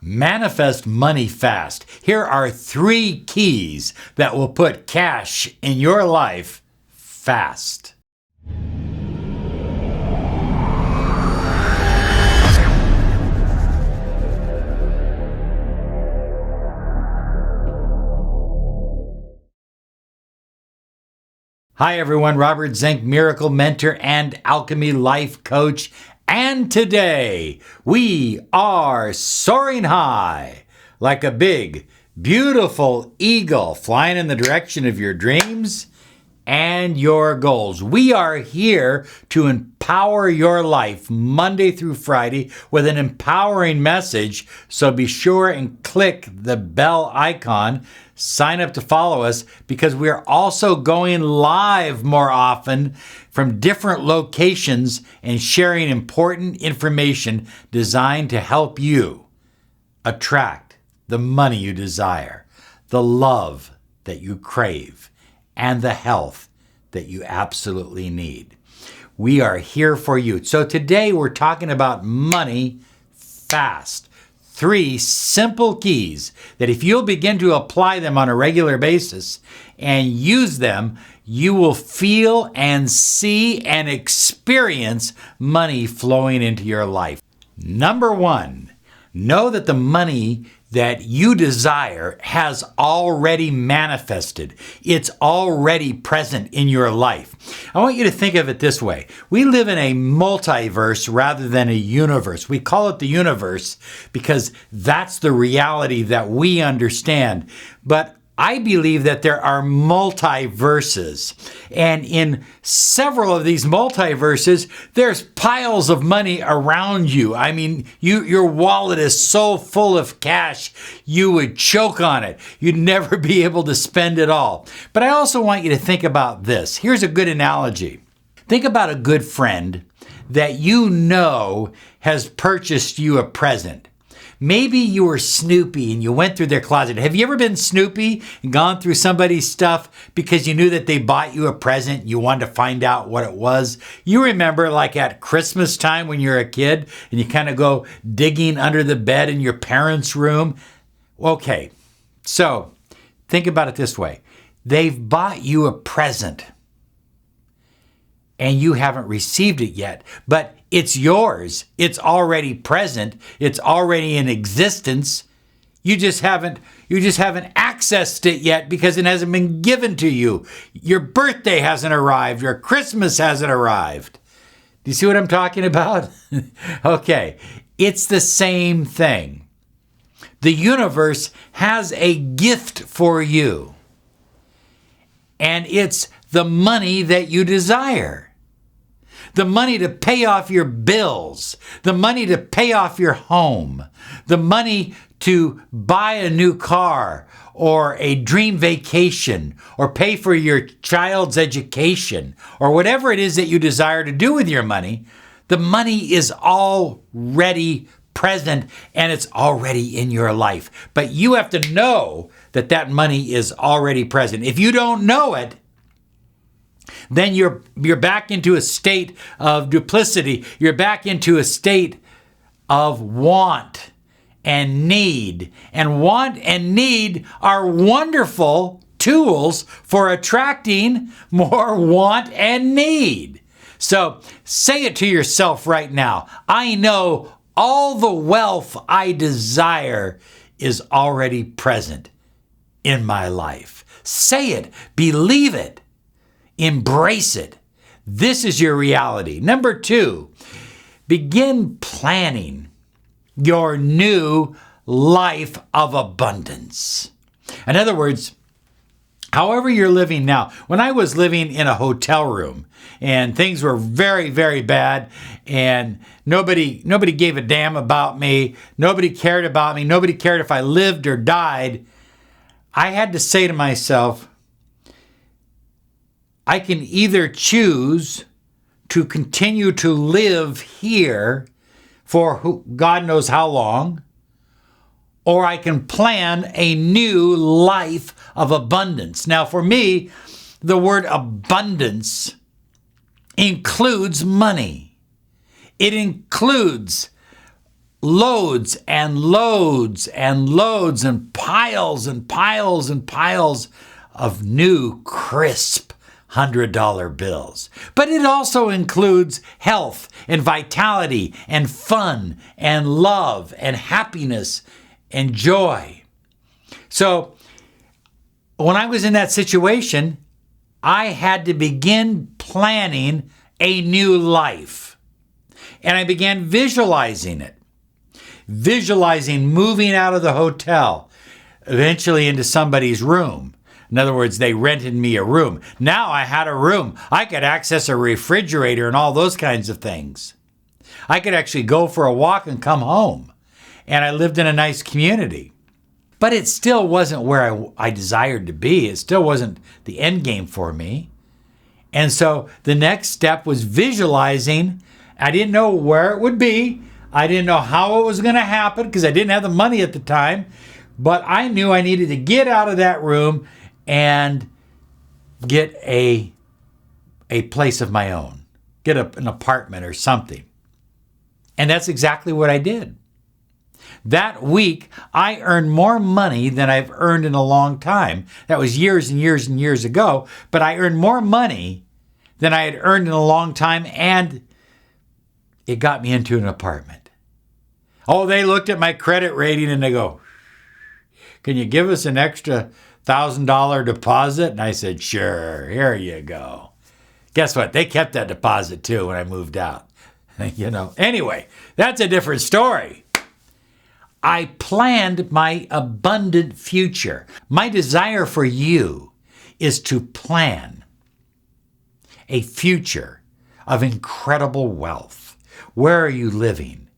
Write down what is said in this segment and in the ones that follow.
Manifest money fast. Here are 3 keys that will put cash in your life fast. Hi everyone, Robert Zink, Miracle Mentor and Alchemy Life Coach. And today we are soaring high like a big, beautiful eagle flying in the direction of your dreams and your goals. We are here to empower your life Monday through Friday with an empowering message. So be sure and click the bell icon. Sign up to follow us because we're also going live more often from different locations and sharing important information designed to help you attract the money you desire, the love that you crave, and the health that you absolutely need. We are here for you. So today we're talking about money fast. 3 simple keys that if you'll begin to apply them on a regular basis and use them, you will feel and see and experience money flowing into your life. Number 1, know that the money that you desire has already manifested. It's already present in your life. I want you to think of it this way. We live in a multiverse rather than a universe. We call it the universe because that's the reality that we understand. But I believe that there are multiverses. And in several of these multiverses, there's piles of money around you. I mean, your wallet is so full of cash, you would choke on it. You'd never be able to spend it all. But I also want you to think about this. Here's a good analogy. Think about a good friend that you know has purchased you a present. Maybe you were Snoopy and you went through their closet. Have you ever been Snoopy and gone through somebody's stuff because you knew that they bought you a present and you wanted to find out what it was? You remember like at Christmas time when you're a kid and you kind of go digging under the bed in your parents' room? Okay, so think about it this way. They've bought you a present and you haven't received it yet, but it's yours. It's already present. It's already in existence. You just haven't accessed it yet because it hasn't been given to you. Your birthday hasn't arrived. Your Christmas hasn't arrived. Do you see what I'm talking about? Okay, it's the same thing. The universe has a gift for you, and it's the money that you desire. The money to pay off your bills, the money to pay off your home, the money to buy a new car or a dream vacation or pay for your child's education or whatever it is that you desire to do with your money, the money is already present and it's already in your life. But you have to know that that money is already present. If you don't know it, then you're back into a state of duplicity. You're back into a state of want and need. And want and need are wonderful tools for attracting more want and need. So say it to yourself right now. I know all the wealth I desire is already present in my life. Say it. Believe it. Embrace it. This is your reality. Number 2, begin planning your new life of abundance. In other words, however you're living now, when I was living in a hotel room and things were very, very bad and nobody gave a damn about me, nobody cared about me, nobody cared if I lived or died, I had to say to myself, I can either choose to continue to live here for God knows how long, or I can plan a new life of abundance. Now, for me, the word abundance includes money. It includes loads and loads and loads and piles and piles and piles of new, crisp $100 bills. But it also includes health and vitality and fun and love and happiness and joy. So when I was in that situation, I had to begin planning a new life. And I began visualizing it. Visualizing moving out of the hotel, eventually into somebody's room. In other words, they rented me a room. Now I had a room. I could access a refrigerator and all those kinds of things. I could actually go for a walk and come home. And I lived in a nice community. But it still wasn't where I desired to be. It still wasn't the end game for me. And so the next step was visualizing. I didn't know where it would be. I didn't know how it was going to happen because I didn't have the money at the time. But I knew I needed to get out of that room and get a place of my own. Get an apartment or something. And that's exactly what I did. That week, I earned more money than I've earned in a long time. That was years and years and years ago. But I earned more money than I had earned in a long time, and it got me into an apartment. Oh, they looked at my credit rating and they go, "Can you give us an extra $1,000 deposit?" And I said, "Sure, here you go." Guess what? They kept that deposit too when I moved out. Anyway, that's a different story. I planned my abundant future. My desire for you is to plan a future of incredible wealth. Where are you living?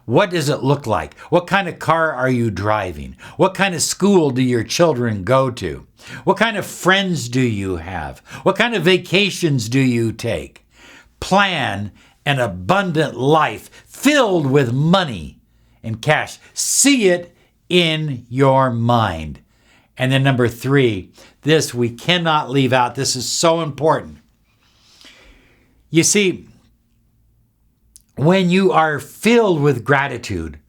What does it look like? What kind of car are you driving? What kind of school do your children go to? What kind of friends do you have? What kind of vacations do you take? Plan an abundant life filled with money and cash. See it in your mind. And then number 3, this we cannot leave out. This is so important. You see, when you are filled with gratitude,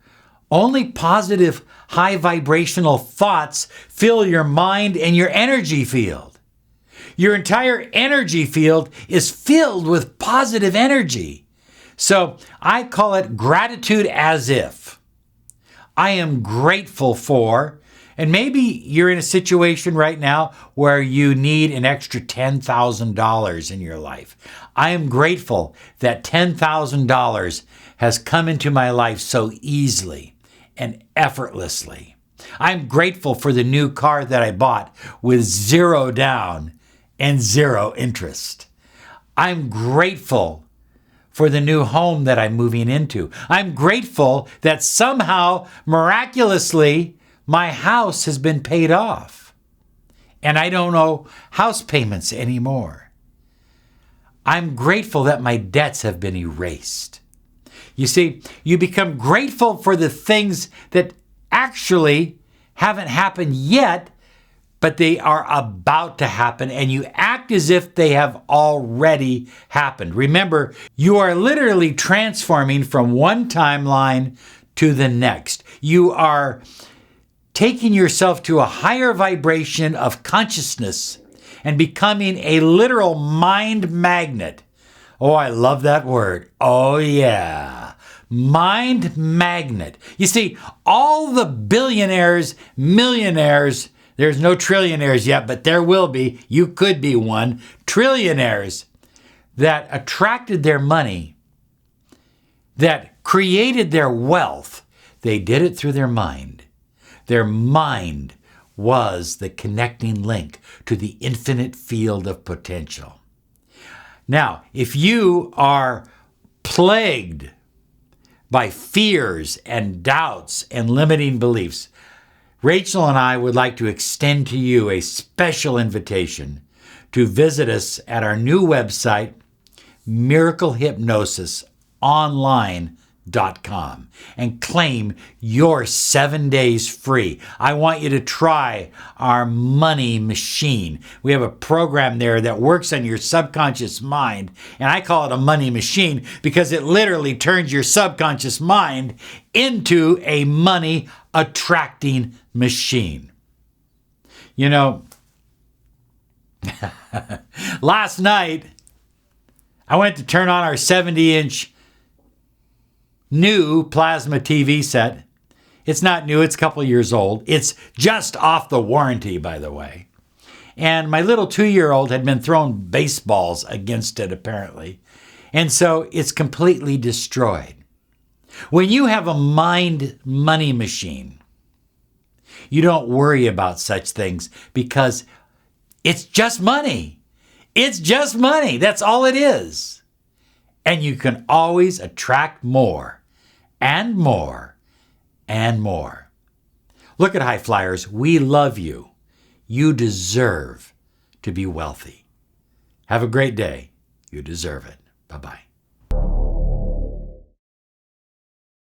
only positive, high vibrational thoughts fill your mind and your energy field. Your entire energy field is filled with positive energy. So I call it gratitude as if. I am grateful for, and maybe you're in a situation right now where you need an extra $10,000 in your life. I am grateful that $10,000 has come into my life so easily and effortlessly. I'm grateful for the new car that I bought with 0 down and 0 interest. I'm grateful for the new home that I'm moving into. I'm grateful that somehow, miraculously, my house has been paid off and I don't owe house payments anymore. I'm grateful that my debts have been erased. You see, you become grateful for the things that actually haven't happened yet, but they are about to happen, and you act as if they have already happened. Remember, you are literally transforming from one timeline to the next. You are taking yourself to a higher vibration of consciousness and becoming a literal mind magnet. Oh, I love that word. Oh, yeah. Mind magnet. You see, all the billionaires, millionaires, there's no trillionaires yet, but there will be. You could be one. Trillionaires that attracted their money, that created their wealth, they did it through their mind. Their mind was the connecting link to the infinite field of potential. Now, if you are plagued by fears and doubts and limiting beliefs, Rachel and I would like to extend to you a special invitation to visit us at our new website, miraclehypnosisonline.com. and claim your 7 days free. I want you to try our money machine. We have a program there that works on your subconscious mind, and I call it a money machine because it literally turns your subconscious mind into a money attracting machine. You know, last night I went to turn on our 70-inch new plasma TV set. It's not new, it's a couple years old. It's just off the warranty, by the way. And my little 2-year-old had been throwing baseballs against it, apparently. And so it's completely destroyed. When you have a mind money machine, you don't worry about such things because it's just money. It's just money. That's all it is. And you can always attract more and more and more. Look at high flyers. We love you. You deserve to be wealthy. Have a great day. You deserve it. Bye-bye.